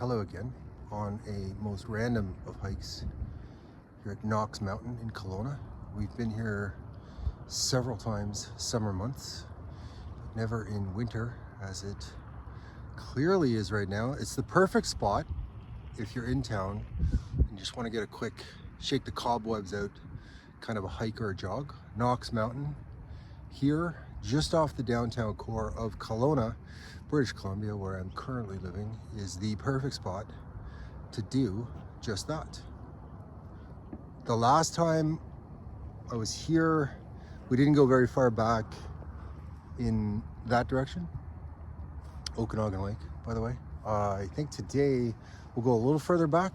hello again on a most random of hikes here at Knox Mountain in Kelowna. We've been here several times summer months, but never in winter as it clearly is right now. It's the perfect spot if you're in town and just want to get a quick shake the cobwebs out kind of a hike or a jog. Knox Mountain here just off the downtown core of Kelowna, British Columbia, where I'm currently living, is the perfect spot to do just that. The last time I was here, we didn't go very far back in that direction. Okanagan Lake, by the way. I think today we'll go a little further back,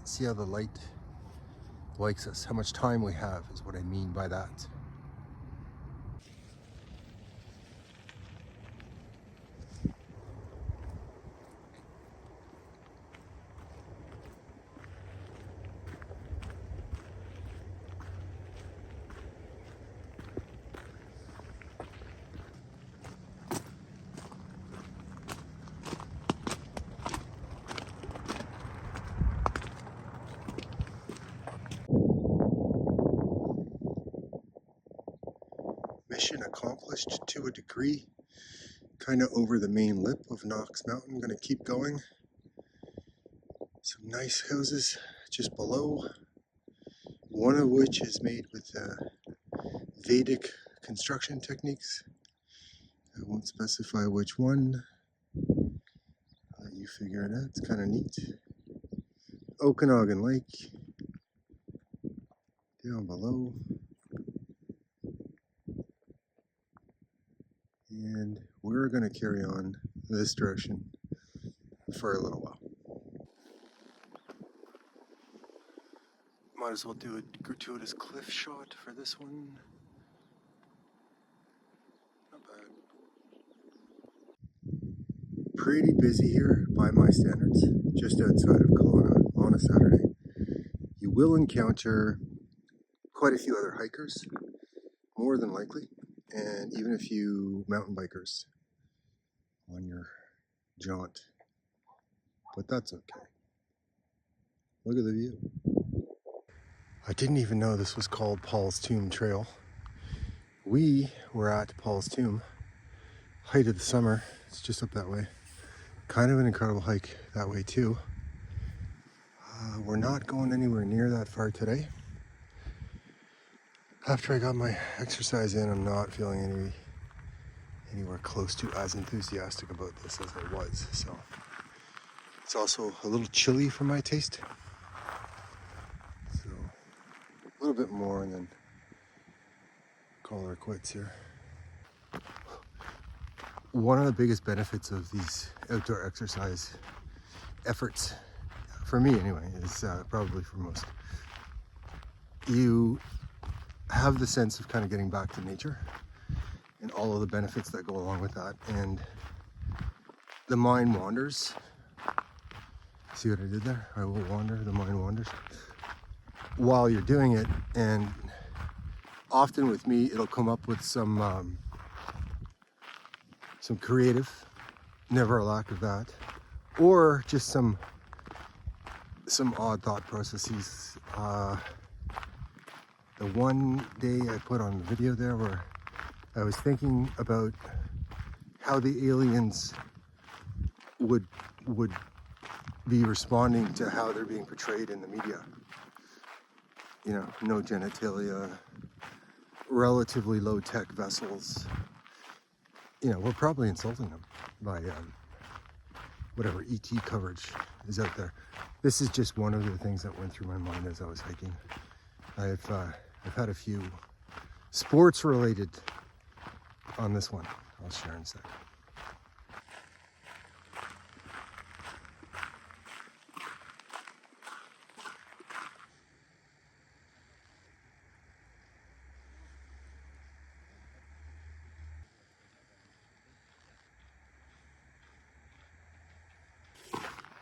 see how the light likes us, how much time we have is what I mean by that. Mission accomplished to a degree, kind of over the main lip of Knox Mountain. I'm going to keep going. Some nice houses just below, one of which is made with Vedic construction techniques. I won't specify which one. I'll let you figure it out. It's kind of neat. Okanagan Lake down below. And we're going to carry on this direction for a little while. Might as well do a gratuitous cliff shot for this one. Not bad. Pretty busy here by my standards, just outside of Kelowna on a Saturday. You will encounter quite a few other hikers, more than likely, and even a few mountain bikers on your jaunt, but that's okay. Look at the view. I didn't even know this was called Paul's Tomb Trail. We were at Paul's Tomb, height of the summer. It's just up that way. Kind of an incredible hike that way too. We're not going anywhere near that far today. After I got my exercise in, I'm not feeling anywhere close to as enthusiastic about this as I was. So it's also a little chilly for my taste. So a little bit more and then call her quits here. One of the biggest benefits of these outdoor exercise efforts, for me anyway, is probably for most, you have the sense of kind of getting back to nature and all of the benefits that go along with that, and the mind wanders. See what I did there? I will wander, the mind wanders while you're doing it, and often with me it'll come up with some creative, never a lack of that, or just some odd thought processes. The one day I put on the video there where I was thinking about how the aliens would be responding to how they're being portrayed in the media. You know, no genitalia, relatively low-tech vessels. You know, we're probably insulting them by whatever ET coverage is out there. This is just one of the things that went through my mind as I was hiking. I've had a few sports related on this one. I'll share in a second.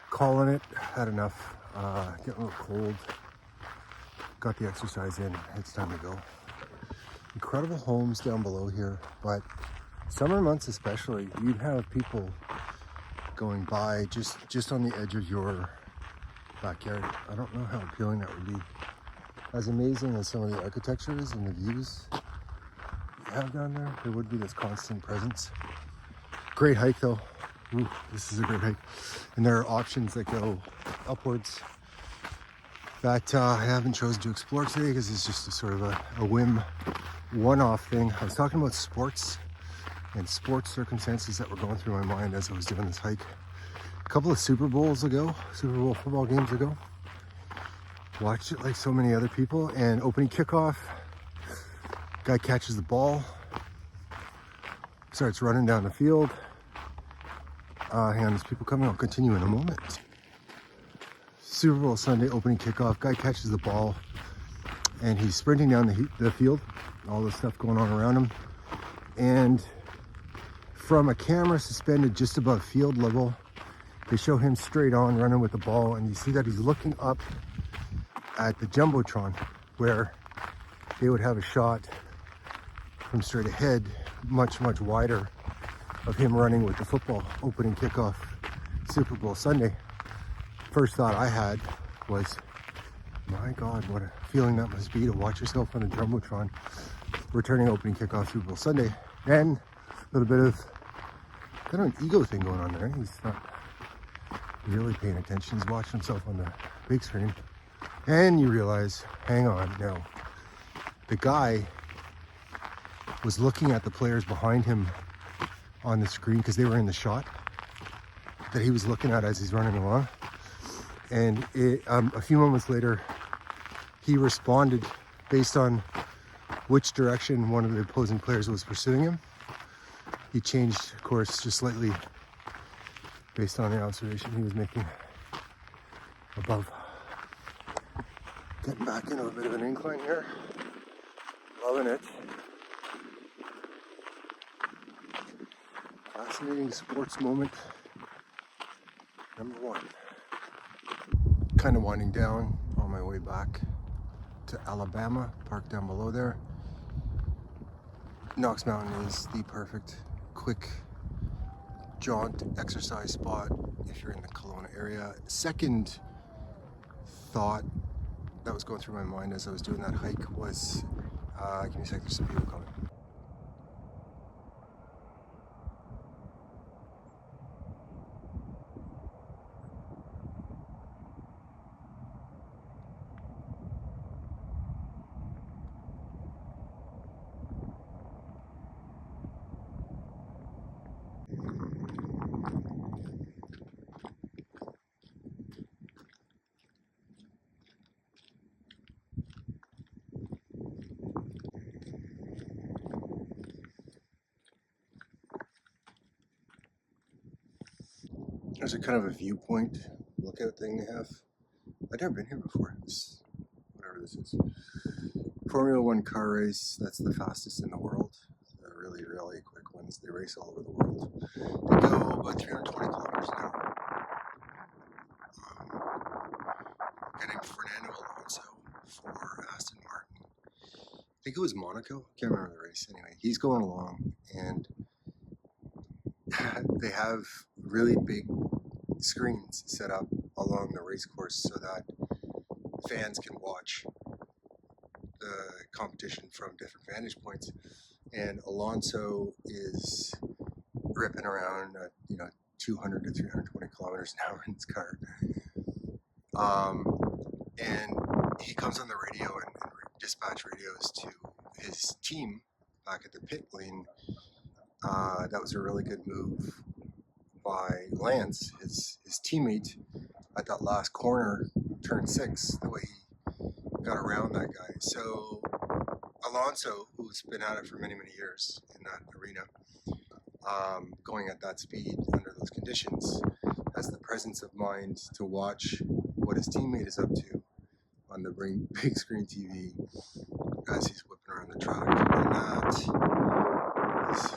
Calling it, had enough, getting a little cold, got the exercise in, it's time to go. Incredible homes down below here, but summer months especially, you'd have people going by just on the edge of your backyard. I don't know how appealing that would be. As amazing as some of the architecture is and the views you have down there, there would be this constant presence. Great hike though. Ooh, this is a great hike. And there are options that go upwards that I haven't chosen to explore today because it's just a sort of a whim, one-off thing. I was talking about sports and sports circumstances that were going through my mind as I was doing this hike. A couple of Super Bowl football games ago. Watched it like so many other people, and opening kickoff, guy catches the ball, starts running down the field. Hang on, there's people coming. I'll continue in a moment. Super Bowl Sunday, opening kickoff, guy catches the ball, and he's sprinting down the field, all the stuff going on around him. And from a camera suspended just above field level, they show him straight on running with the ball, and you see that he's looking up at the Jumbotron, where they would have a shot from straight ahead, much wider, of him running with the football opening kickoff Super Bowl Sunday. First thought I had was, my God, what a feeling that must be to watch yourself on the Jumbotron returning opening kickoff Super Bowl Sunday. And a little bit of kind of an ego thing going on there. He's not really paying attention. He's watching himself on the big screen. And you realize, hang on, no. The guy was looking at the players behind him on the screen because they were in the shot that he was looking at as he's running along. And a few moments later, he responded based on which direction one of the opposing players was pursuing him. He changed course just slightly based on the observation he was making above. Getting back into a bit of an incline here. Loving it. Fascinating sports moment number one. Kind of winding down on my way back to Alabama, parked down below there. Knox Mountain is the perfect quick jaunt exercise spot if you're in the Kelowna area. Second thought that was going through my mind as I was doing that hike was, give me a sec, there's some people coming. There's a kind of a viewpoint lookout thing they have. I've never been here before. Whatever this is. Formula One car race, that's the fastest in the world. The really, really quick ones. They race all over the world. They go about 320 kilometers an hour. Getting Fernando Alonso for Aston Martin. I think it was Monaco. Can't remember the race. Anyway, he's going along, and they have really big screens set up along the race course so that fans can watch the competition from different vantage points. And Alonso is ripping around at 200 to 320 kilometers an hour in his car. And he comes on the radio and dispatch radios to his team back at the pit lane. That was a really good move by Lance, his teammate, at that last corner, turn 6, the way he got around that guy. So Alonso, who's been at it for many years in that arena, going at that speed under those conditions, has the presence of mind to watch what his teammate is up to on the big screen TV as he's whipping around the track. And that is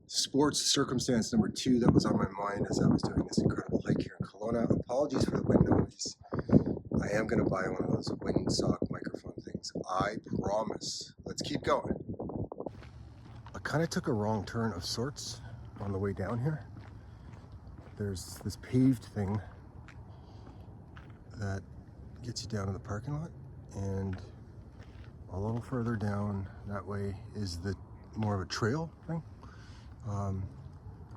sports circumstance number 2 that was on my mind as I was doing this incredible hike here in Kelowna. Apologies for the wind noise. I am going to buy one of those windsock microphone things. I promise. Let's keep going. I kind of took a wrong turn of sorts on the way down here. There's this paved thing that gets you down to the parking lot, and a little further down that way is the more of a trail thing. I'd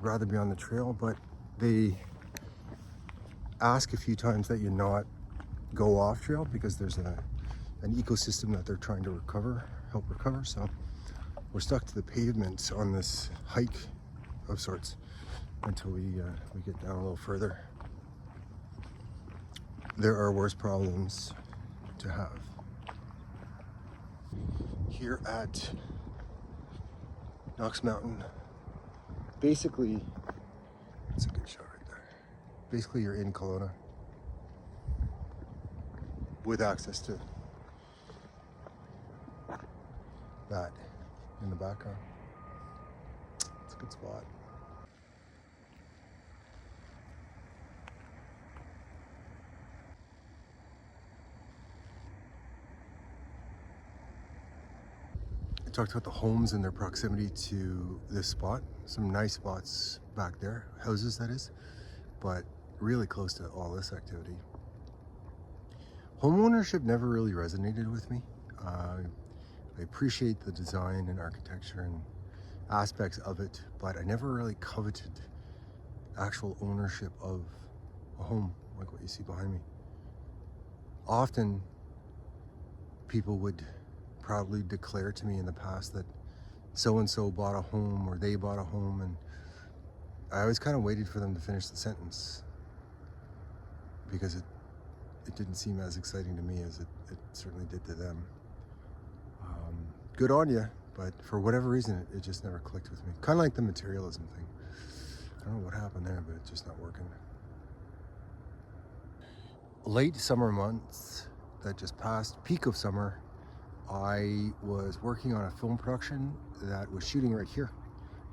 rather be on the trail, but they ask a few times that you not go off trail because there's an ecosystem that they're trying to help recover. So we're stuck to the pavement on this hike of sorts until we get down a little further. There are worse problems to have. Here at Knox Mountain, basically, it's a good shot right there. Basically, you're in Kelowna with access to that in the background. It's a good spot. I talked about the homes and their proximity to this spot. Some nice spots back there, houses that is, but really close to all this activity. Homeownership never really resonated with me. I appreciate the design and architecture and aspects of it, but I never really coveted actual ownership of a home like what you see behind me. Often people would proudly declare to me in the past that so-and-so bought a home or they bought a home, and I always kind of waited for them to finish the sentence because it didn't seem as exciting to me as it certainly did to them. Good on you, but for whatever reason it just never clicked with me. Kind of like the materialism thing. I don't know what happened there, but it's just not working. Late summer months that just passed, peak of summer, I was working on a film production that was shooting right here,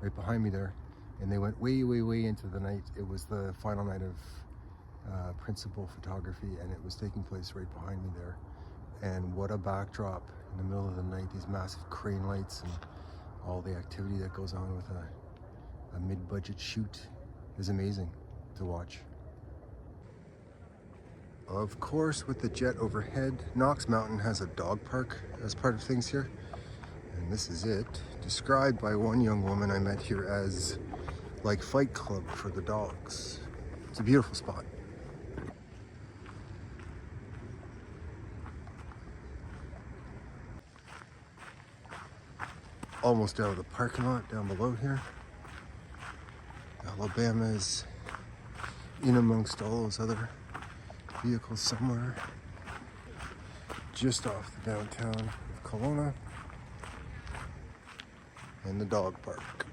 right behind me there, and they went way, way, way into the night. It was the final night of principal photography, and it was taking place right behind me there. And what a backdrop in the middle of the night, these massive crane lights and all the activity that goes on with a mid-budget shoot is amazing to watch. Of course, with the jet overhead, Knox Mountain has a dog park as part of things here. And this is it, described by one young woman I met here as like Fight Club for the dogs. It's a beautiful spot. Almost out of the parking lot down below here. Alabama is in amongst all those other vehicles somewhere. Just off the downtown of Kelowna and the dog park.